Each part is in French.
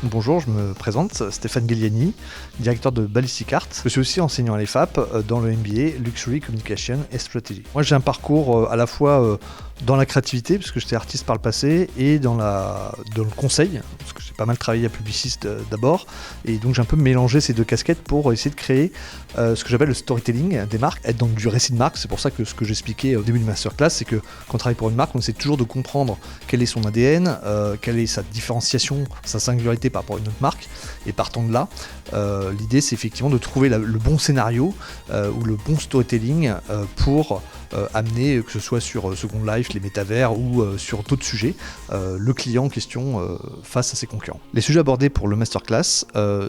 Bonjour, je me présente, Stéphane Guiliani, directeur de Ballistic Art. Je suis aussi enseignant à l'EFAP dans le MBA Luxury Communication et Strategy. Moi j'ai un parcours à la fois dans la créativité, parce que j'étais artiste par le passé, et dans le conseil, parce que j'ai pas mal travaillé à Publicis d'abord, et donc j'ai un peu mélangé ces deux casquettes pour essayer de créer ce que j'appelle le storytelling des marques, être dans du récit de marque. C'est pour ça que ce que j'expliquais au début de masterclass, c'est que quand on travaille pour une marque, on essaie toujours de comprendre quel est son ADN, quelle est sa différenciation, sa singularité par rapport à une autre marque, et partant de là, l'idée c'est effectivement de trouver le bon scénario ou le bon storytelling pour amener, que ce soit sur Second Life, les métavers ou sur d'autres sujets, le client en question face à ses concurrents. Les sujets abordés pour le masterclass,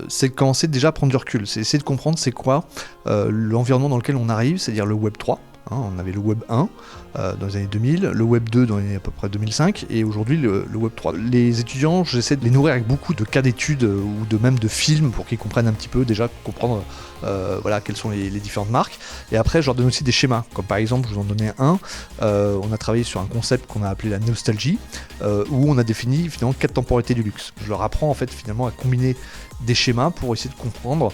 c'est de commencer déjà à prendre du recul, c'est essayer de comprendre c'est quoi l'environnement dans lequel on arrive, c'est-à-dire le Web 3. On avait le Web 1 dans les années 2000, le Web 2 dans les années à peu près 2005 et aujourd'hui le Web 3. Les étudiants, j'essaie de les nourrir avec beaucoup de cas d'études ou même de films pour qu'ils comprennent un petit peu, déjà comprendre quelles sont les différentes marques. Et après, je leur donne aussi des schémas, comme par exemple, je vous en donnais un, on a travaillé sur un concept qu'on a appelé la nostalgie, où on a défini finalement 4 temporalités du luxe. Je leur apprends en fait finalement à combiner des schémas pour essayer de comprendre,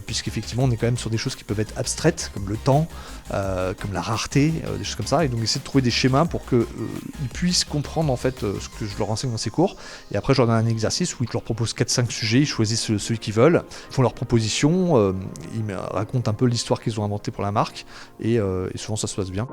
puisqu'effectivement on est quand même sur des choses qui peuvent être abstraites, comme le temps, comme la rareté, des choses comme ça, et donc essayer de trouver des schémas pour qu'ils puissent comprendre en fait ce que je leur enseigne dans ces cours. Et après je leur donne un exercice où je leur propose 4-5 sujets, ils choisissent celui qu'ils veulent, ils font leurs propositions, ils me racontent un peu l'histoire qu'ils ont inventée pour la marque, et souvent ça se passe bien.